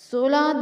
16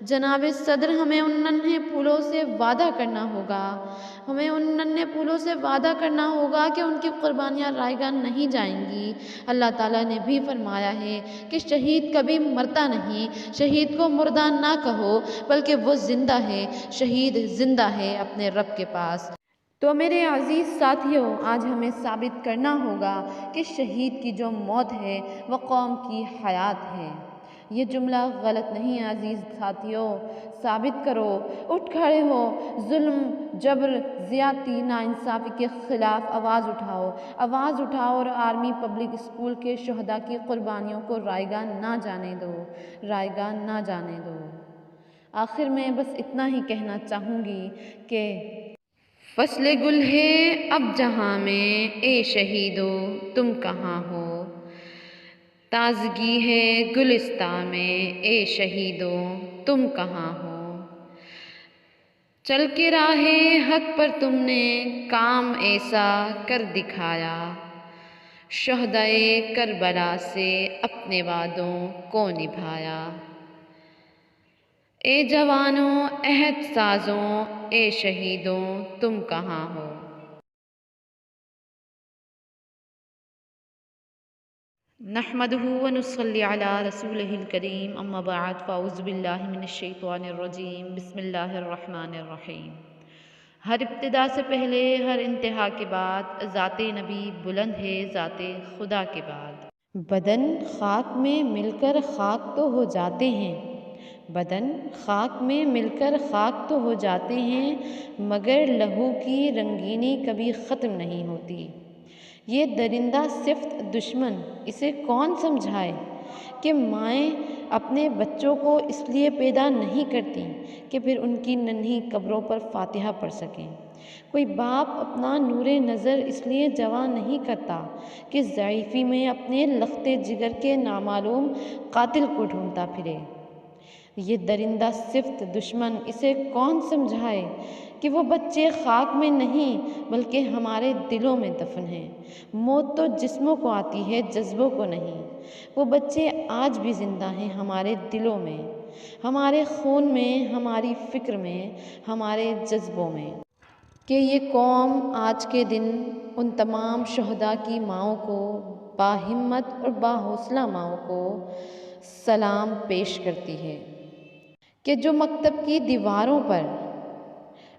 جناب صدر ہمیں ان ننھے پھولوں سے وعدہ کرنا ہوگا، ہمیں ان ننھے پھولوں سے وعدہ کرنا ہوگا کہ ان کی قربانیاں رائیگاں نہیں جائیں گی۔ اللہ تعالیٰ نے بھی فرمایا ہے کہ شہید کبھی مرتا نہیں، شہید کو مردہ نہ کہو بلکہ وہ زندہ ہے، شہید زندہ ہے اپنے رب کے پاس۔ تو میرے عزیز ساتھیوں، آج ہمیں ثابت کرنا ہوگا کہ شہید کی جو موت ہے وہ قوم کی حیات ہے۔ یہ جملہ غلط نہیں ہے عزیز ساتھیوں، ثابت کرو، اٹھ کھڑے ہو، ظلم، جبر، زیادتی، ناانصافی کے خلاف آواز اٹھاؤ اور آرمی پبلک اسکول کے شہداء کی قربانیوں کو رائیگاں نہ جانے دو۔ آخر میں بس اتنا ہی کہنا چاہوں گی کہ فصل گل ہے اب جہاں میں، اے شہیدو تم کہاں ہو؟ تازگی ہے گلستاں میں، اے شہیدو تم کہاں ہو؟ چل کے راہ حق پر تم نے کام ایسا کر دکھایا، شہدائے کربلا سے اپنے وعدوں کو نبھایا۔ اے جوانوں عہد سازوں، اے شہیدوں تم کہاں ہو؟ نحمدہ ونصلی علی رسولہ الکریم، اما بعد فاعوذ باللہ من الشیطان الرجیم، بسم اللہ الرحمن الرحیم۔ ہر ابتدا سے پہلے، ہر انتہا کے بعد، ذات نبی بلند ہے ذات خدا کے بعد۔ بدن خاک میں مل کر خاک تو ہو جاتے ہیں، بدن خاک میں مل کر خاک تو ہو جاتے ہیں، مگر لہو کی رنگینی کبھی ختم نہیں ہوتی۔ یہ درندہ صفت دشمن اسے کون سمجھائے کہ مائیں اپنے بچوں کو اس لیے پیدا نہیں کرتی کہ پھر ان کی ننھی قبروں پر فاتحہ پڑھ سکیں۔ کوئی باپ اپنا نور نظر اس لیے جوان نہیں کرتا کہ ضعیفی میں اپنے لخت جگر کے نامعلوم قاتل کو ڈھونڈتا پھرے۔ یہ درندہ صفت دشمن اسے کون سمجھائے کہ وہ بچے خاک میں نہیں بلکہ ہمارے دلوں میں دفن ہیں۔ موت تو جسموں کو آتی ہے، جذبوں کو نہیں۔ وہ بچے آج بھی زندہ ہیں ہمارے دلوں میں، ہمارے خون میں، ہماری فکر میں، ہمارے جذبوں میں۔ کہ یہ قوم آج کے دن ان تمام شہداء کی ماؤں کو، باہمت اور باحوصلہ ماؤں کو سلام پیش کرتی ہے کہ جو مکتب کی دیواروں پر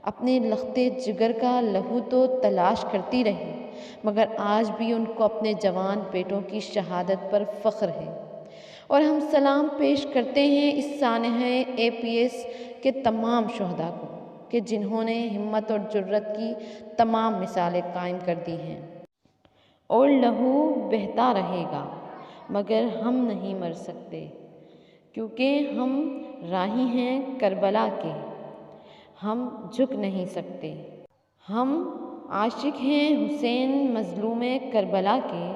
اپنے لخت جگر کا لہو تو تلاش کرتی رہی، مگر آج بھی ان کو اپنے جوان بیٹوں کی شہادت پر فخر ہے۔ اور ہم سلام پیش کرتے ہیں اس سانحہ APS کے تمام شہداء کو کہ جنہوں نے ہمت اور جرت کی تمام مثالیں قائم کر دی ہیں۔ اور لہو بہتا رہے گا مگر ہم نہیں مر سکتے، کیونکہ ہم راہی ہیں کربلا کے، ہم جھک نہیں سکتے۔ ہم عاشق ہیں حسین مظلوم کربلا کے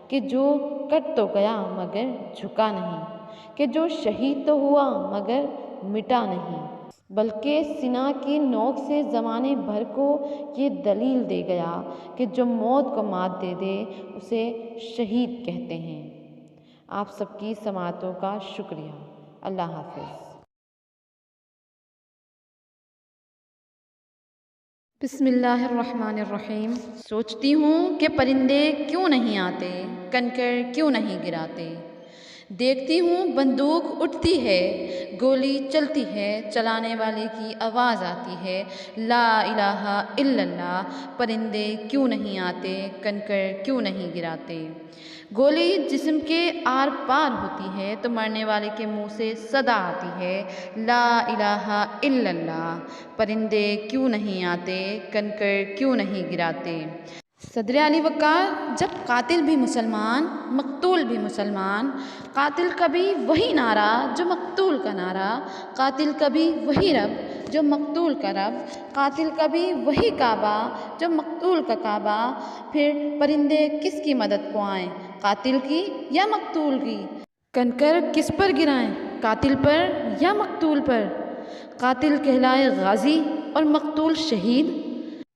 کہ جو کٹ تو گیا مگر جھکا نہیں، کہ جو شہید تو ہوا مگر مٹا نہیں، بلکہ سینہ کی نوک سے زمانے بھر کو یہ دلیل دے گیا کہ جو موت کو مات دے دے اسے شہید کہتے ہیں۔ آپ سب کی سماعتوں کا شکریہ۔ اللہ حافظ۔ بسم اللہ الرحمن الرحیم۔ سوچتی ہوں کہ پرندے کیوں نہیں آتے، کنکر کیوں نہیں گراتے۔ دیکھتی ہوں بندوق اٹھتی ہے، گولی چلتی ہے، چلانے والے کی آواز آتی ہے، لا الہ الا اللہ۔ پرندے کیوں نہیں آتے، کنکر کیوں نہیں گراتے۔ گولی جسم کے آر پار ہوتی ہے تو مرنے والے کے منہ سے صدا آتی ہے، لا الہ الا اللہ۔ پرندے کیوں نہیں آتے، کنکر کیوں نہیں گراتے۔ صدر علی وقار جب قاتل بھی مسلمان، مقتول بھی مسلمان، قاتل کبھی وہی نعرہ جو مقتول کا نعرہ، قاتل کبھی وہی رب جو مقتول کا رب، قاتل کبھی وہی کعبہ جو مقتول کا کعبہ۔ پھر پرندے کس کی مدد کو آئیں، قاتل کی یا مقتول کی؟ کنکر کس پر گرائیں، قاتل پر یا مقتول پر؟ قاتل کہلائے غازی اور مقتول شہید۔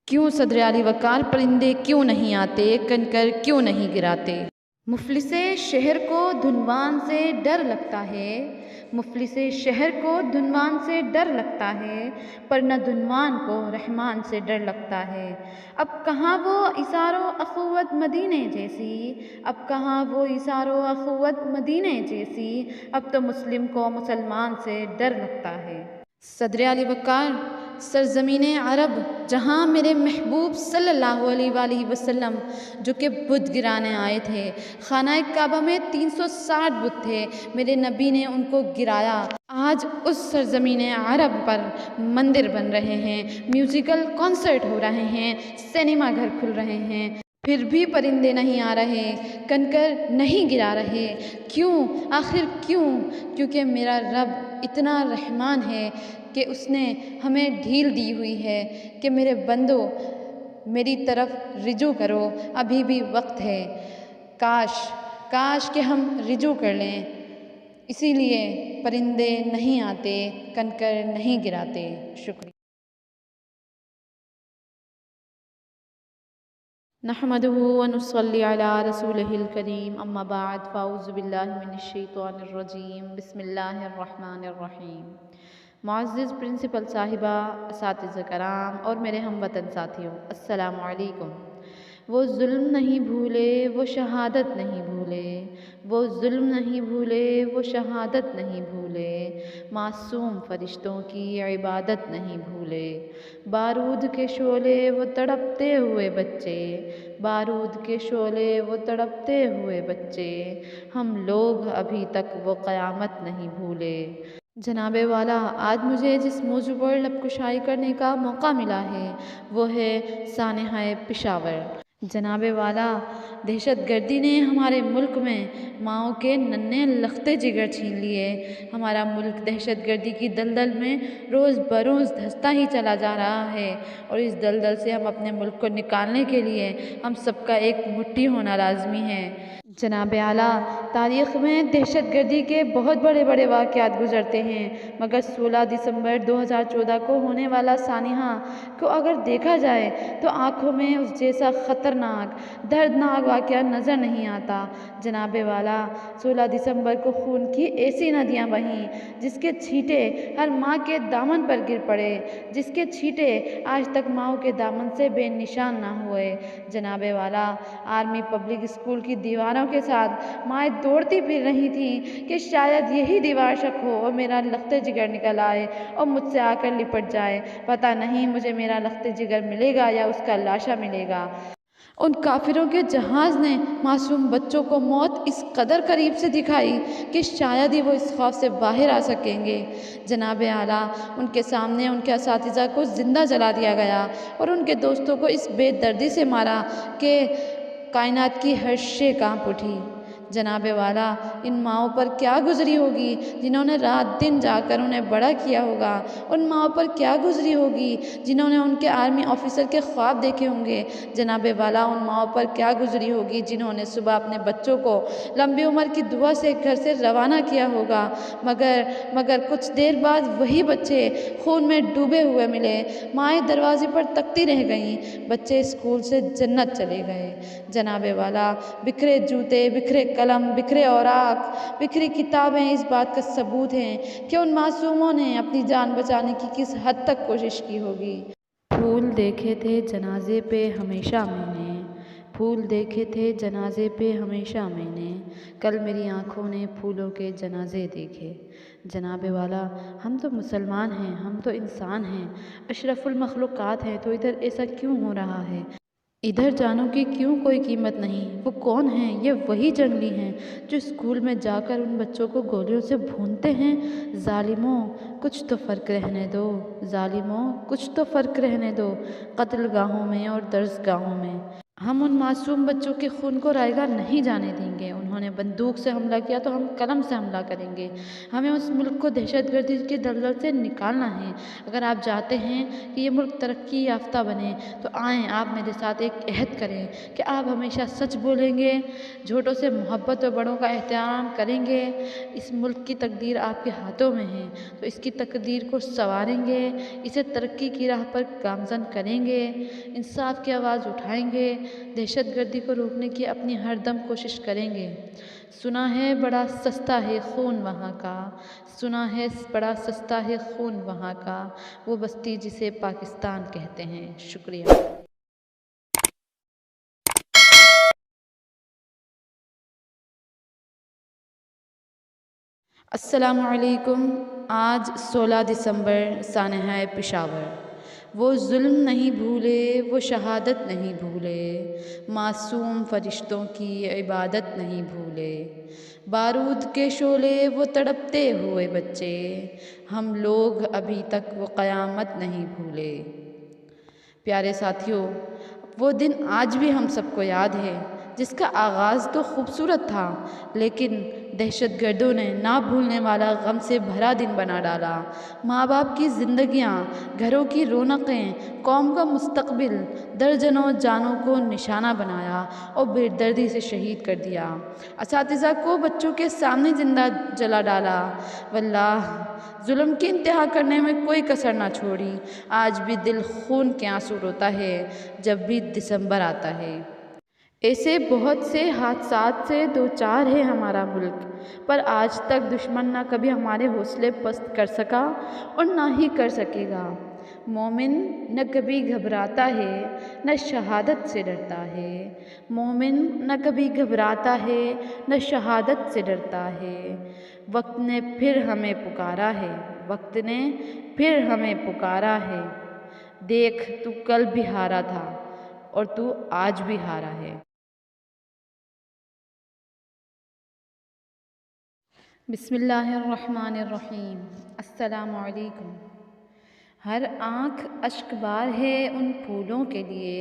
کیوں صدر علی وقار پرندے کیوں نہیں آتے، کنکر کیوں نہیں گراتے؟ مفلس شہر کو دھنوان سے ڈر لگتا ہے، مفلس شہر کو دنوان سے ڈر لگتا ہے، پر نہ دنوان کو رحمان سے ڈر لگتا ہے۔ اب کہاں وہ ایثار و اخوت مدینے جیسی، اب کہاں وہ ایثار و اخوت مدینے جیسی، اب تو مسلم کو مسلمان سے ڈر لگتا ہے۔ صدر علی وقار، سرزمین عرب جہاں میرے محبوب صلی اللہ علیہ وآلہ وسلم جو کہ بت گرانے آئے تھے، خانہ کعبہ میں 360 بت تھے، میرے نبی نے ان کو گرایا۔ آج اس سرزمین عرب پر مندر بن رہے ہیں، میوزیکل کانسرٹ ہو رہے ہیں، سینما گھر کھل رہے ہیں، پھر بھی پرندے نہیں آ رہے، کنکر نہیں گرا رہے۔ کیوں؟ آخر کیوں؟ کیونکہ میرا رب اتنا رحمان ہے کہ اس نے ہمیں ڈھیل دی ہوئی ہے کہ میرے بندو میری طرف رجوع کرو، ابھی بھی وقت ہے۔ کاش کہ ہم رجوع کر لیں۔ اسی لیے پرندے نہیں آتے، کنکر نہیں گراتے۔ شکریہ۔ نحمده ونصلي على رسوله الكريم، اما بعد، فاعوذ باللہ من الشیطان الرجیم، بسم اللہ الرحمن الرحیم۔ معزز پرنسپل صاحبہ، اساتذہ کرام اور میرے ہم وطن ساتھیوں، السلام علیکم۔ وہ ظلم نہیں بھولے، وہ شہادت نہیں بھولے، وہ ظلم نہیں بھولے، وہ شہادت نہیں بھولے، معصوم فرشتوں کی عبادت نہیں بھولے۔ بارود کے شعلے وہ تڑپتے ہوئے بچے، بارود کے شعلے وہ تڑپتے ہوئے بچے، ہم لوگ ابھی تک وہ قیامت نہیں بھولے۔ جناب والا، آج مجھے جس موضوع پر لب کشائی کرنے کا موقع ملا ہے وہ ہے سانحہ پشاور۔ جناب والا، دہشت گردی نے ہمارے ملک میں ماؤں کے ننھے لختے جگر چھین لیے۔ ہمارا ملک دہشت گردی کی دلدل میں روز بروز دھنستا ہی چلا جا رہا ہے، اور اس دلدل سے ہم اپنے ملک کو نکالنے کے لیے ہم سب کا ایک مٹھی ہونا لازمی ہے۔ جناب اعلیٰ، تاریخ میں دہشت گردی کے بہت بڑے واقعات گزرتے ہیں، مگر 16 دسمبر 2014 کو ہونے والا سانحہ کو اگر دیکھا جائے تو آنکھوں میں اس جیسا خطرناک، دردناک واقعہ نظر نہیں آتا۔ جناب والا، 16 دسمبر کو خون کی ایسی ندیاں بہیں جس کے چھینٹے ہر ماں کے دامن پر گر پڑے، جس کے چھینٹے آج تک ماؤں کے دامن سے بے نشان نہ ہوئے۔ جناب والا، آرمی پبلک اسکول کی دیواروں کے ساتھ مائیں دوڑتی پھر رہی تھیں کہ شاید یہی دیوار شک ہو اور میرا لخت جگر نکل آئے اور مجھ سے آ کر لپٹ جائے۔ پتہ نہیں مجھے میرا لخت جگر ملے گا یا اس کا لاشا ملے گا۔ ان کافروں کے جہاز نے معصوم بچوں کو موت اس قدر قریب سے دکھائی کہ شاید ہی وہ اس خوف سے باہر آ سکیں گے۔ جناب اعلیٰ، ان کے سامنے ان کے اساتذہ کو زندہ جلا دیا گیا اور ان کے دوستوں کو اس بے دردی سے مارا کہ کائنات کی ہر شے کانپ اٹھی۔ جناب والا، ان ماؤں پر کیا گزری ہوگی جنہوں نے رات دن جا کر انہیں بڑا کیا ہوگا؟ ان ماؤں پر کیا گزری ہوگی جنہوں نے ان کے آرمی آفیسر کے خواب دیکھے ہوں گے؟ جناب والا، ان ماؤں پر کیا گزری ہوگی جنہوں نے صبح اپنے بچوں کو لمبی عمر کی دعا سے گھر سے روانہ کیا ہوگا، مگر کچھ دیر بعد وہی بچے خون میں ڈوبے ہوئے ملے، مائیں دروازے پر تکتی رہ گئیں، بچے اسکول سے جنت چلے گئے۔ جناب والا، بکھرے جوتے، بکھرے قلم، بکھرے اوراق، بکھری کتابیں اس بات کا ثبوت ہیں کہ ان معصوموں نے اپنی جان بچانے کی کس حد تک کوشش کی ہوگی۔ پھول دیکھے تھے جنازے پہ ہمیشہ میں نے، پھول دیکھے تھے جنازے پہ ہمیشہ میں نے، کل میری آنکھوں نے پھولوں کے جنازے دیکھے۔ جناب والا، ہم تو مسلمان ہیں، ہم تو انسان ہیں، اشرف المخلوقات ہیں، تو ادھر ایسا کیوں ہو رہا ہے؟ ادھر جانوں کی کیوں کوئی قیمت نہیں؟ وہ کون ہیں؟ یہ وہی جنگلی ہیں جو اسکول میں جا کر ان بچوں کو گولیوں سے بھونتے ہیں۔ ظالموں، کچھ تو فرق رہنے دو، ظالموں، کچھ تو فرق رہنے دو، قتل گاہوں میں اور درس گاہوں میں۔ ہم ان معصوم بچوں کے خون کو رائے گاہ نہیں جانے دیں گے۔ انہوں نے بندوق سے حملہ کیا تو ہم قلم سے حملہ کریں گے۔ ہمیں اس ملک کو دہشت گردی کے دلدل سے نکالنا ہے۔ اگر آپ چاہتے ہیں کہ یہ ملک ترقی یافتہ بنے تو آئیں آپ میرے ساتھ ایک عہد کریں کہ آپ ہمیشہ سچ بولیں گے، چھوٹوں سے محبت اور بڑوں کا احترام کریں گے۔ اس ملک کی تقدیر آپ کے ہاتھوں میں ہے تو اس کی تقدیر کو سنواریں گے، اسے ترقی کی راہ پر گامزن کریں گے، انصاف کی آواز اٹھائیں گے دہشت گردی کو روکنے کی اپنی ہر دم کوشش کریں گے۔ سنا ہے بڑا سستا ہے خون وہاں کا، سنا ہے بڑا سستا ہے خون وہاں کا، وہ بستی جسے پاکستان کہتے ہیں۔ شکریہ۔ السلام علیکم۔ آج 16 دسمبر سانحہ پشاور۔ وہ ظلم نہیں بھولے، وہ شہادت نہیں بھولے، معصوم فرشتوں کی عبادت نہیں بھولے، بارود کے شعلے وہ تڑپتے ہوئے بچے، ہم لوگ ابھی تک وہ قیامت نہیں بھولے۔ پیارے ساتھیوں، وہ دن آج بھی ہم سب کو یاد ہے جس کا آغاز تو خوبصورت تھا، لیکن دہشت گردوں نے نہ بھولنے والا غم سے بھرا دن بنا ڈالا۔ ماں باپ کی زندگیاں، گھروں کی رونقیں، قوم کا مستقبل، درجنوں جانوں کو نشانہ بنایا اور بے دردی سے شہید کر دیا۔ اساتذہ کو بچوں کے سامنے زندہ جلا ڈالا۔ واللہ ظلم کی انتہا کرنے میں کوئی کسر نہ چھوڑی۔ آج بھی دل خون کے آنسو روتا ہے جب بھی دسمبر آتا ہے۔ ایسے بہت سے حادثات سے دوچار ہے ہمارا ملک، پر آج تک دشمن نہ کبھی ہمارے حوصلے پست کر سکا اور نہ ہی کر سکے گا۔ مومن نہ کبھی گھبراتا ہے، نہ شہادت سے ڈرتا ہے۔ مومن نہ کبھی گھبراتا ہے، نہ شہادت سے ڈرتا ہے۔ وقت نے پھر ہمیں پکارا ہے، وقت نے پھر ہمیں پکارا ہے۔ دیکھ تو کل بھی ہارا تھا اور تو آج بھی ہارا ہے۔ بسم اللہ الرحمن الرحیم۔ السلام علیکم۔ ہر آنکھ اشک بار ہے ان پھولوں کے لیے،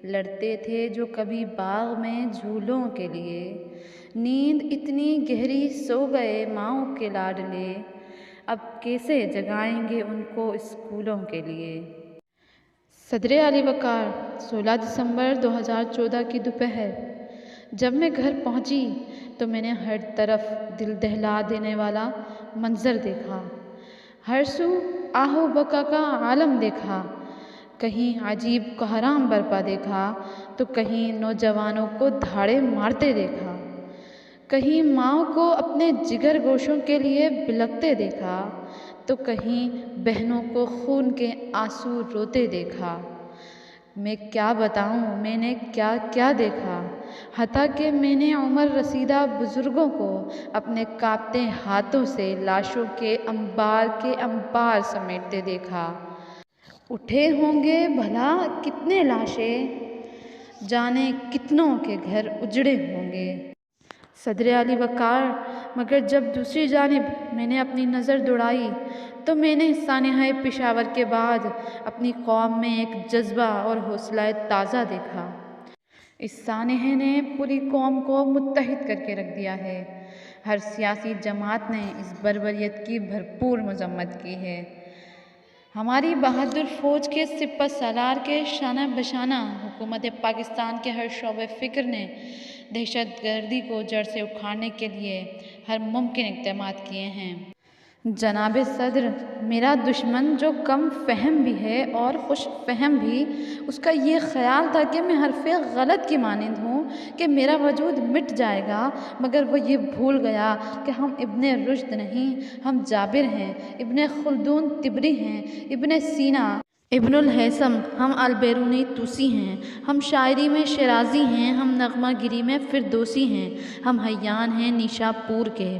لڑتے تھے جو کبھی باغ میں جھولوں کے لیے، نیند اتنی گہری سو گئے ماؤں کے لاڈلے، اب کیسے جگائیں گے ان کو اسکولوں کے لیے۔ صدر علی وقار، 16 دسمبر 2014 کی دوپہر۔ جب میں گھر پہنچی تو میں نے ہر طرف دل دہلا دینے والا منظر دیکھا۔ ہر سو آہ و بکا کا عالم دیکھا۔ کہیں عجیب کوہرام برپا دیکھا تو کہیں نوجوانوں کو دھاڑے مارتے دیکھا، کہیں ماؤں کو اپنے جگر گوشوں کے لیے بلکتے دیکھا تو کہیں بہنوں کو خون کے آنسو روتے دیکھا۔ میں کیا بتاؤں میں نے کیا کیا دیکھا، حتیٰ کہ میں نے عمر رسیدہ بزرگوں کو اپنے کانپتے ہاتھوں سے لاشوں کے انبار سمیٹتے دیکھا۔ اٹھے ہوں گے بھلا کتنے لاشیں، جانے کتنوں کے گھر اجڑے ہوں گے۔ صدر علی وقار، مگر جب دوسری جانب میں نے اپنی نظر دوڑائی تو میں نے سانحہ پشاور کے بعد اپنی قوم میں ایک جذبہ اور حوصلہ تازہ دیکھا۔ اس سانحے نے پوری قوم کو متحد کر کے رکھ دیا ہے۔ ہر سیاسی جماعت نے اس بربریت کی بھرپور مذمت کی ہے۔ ہماری بہادر فوج کے سپہ سالار کے شانہ بشانہ حکومت پاکستان کے ہر شعبۂ فکر نے دہشت گردی کو جڑ سے اکھاڑنے کے لیے ہر ممکن اقدامات کیے ہیں۔ جناب صدر، میرا دشمن جو کم فہم بھی ہے اور خوش فہم بھی، اس کا یہ خیال تھا کہ میں حرف غلط کی مانند ہوں، کہ میرا وجود مٹ جائے گا، مگر وہ یہ بھول گیا کہ ہم ابن رشد نہیں، ہم جابر ہیں، ابن خلدون طبری ہیں، ابن سینا ابن الہیثم، ہم البیرونی توسی ہیں، ہم شاعری میں شیرازی ہیں، ہم نغمہ گیری میں فردوسی ہیں، ہم حیان ہیں نیشا پور کے۔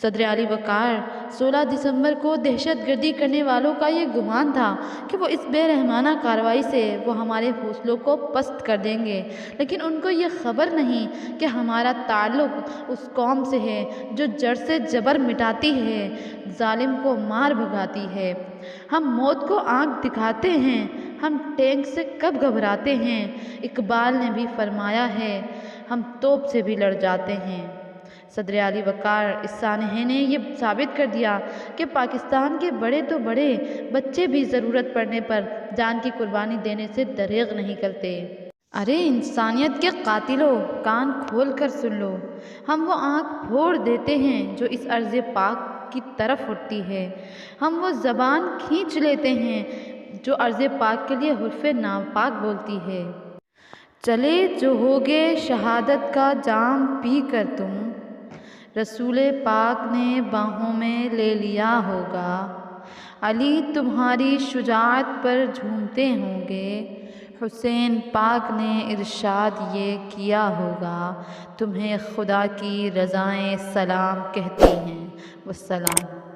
صدر علی وقار، 16 دسمبر کو دہشت گردی کرنے والوں کا یہ گمان تھا کہ وہ اس بے رحمانہ کارروائی سے وہ ہمارے حوصلوں کو پست کر دیں گے، لیکن ان کو یہ خبر نہیں کہ ہمارا تعلق اس قوم سے ہے جو جڑ سے جبر مٹاتی ہے، ظالم کو مار بھگاتی ہے۔ ہم موت کو آنکھ دکھاتے ہیں، ہم ٹینک سے کب گھبراتے ہیں۔ اقبال نے بھی فرمایا ہے، ہم توپ سے بھی لڑ جاتے ہیں۔ صدر علی وقار، اس سانحے نے یہ ثابت کر دیا کہ پاکستان کے بڑے تو بڑے بچے بھی ضرورت پڑنے پر جان کی قربانی دینے سے دریغ نہیں کرتے۔ ارے انسانیت کے قاتلوں، کان کھول کر سن لو، ہم وہ آنکھ پھوڑ دیتے ہیں جو اس ارض پاک کی طرف اٹھتی ہے، ہم وہ زبان کھینچ لیتے ہیں جو ارض پاک کے لیے حرف ناپاک بولتی ہے۔ چلے جو ہوگے شہادت کا جام پی کر تم، رسول پاک نے باہوں میں لے لیا ہوگا، علی تمہاری شجاعت پر جھومتے ہوں گے، حسین پاک نے ارشاد یہ کیا ہوگا، تمہیں خدا کی رضائیں سلام کہتی ہیں۔ والسلام۔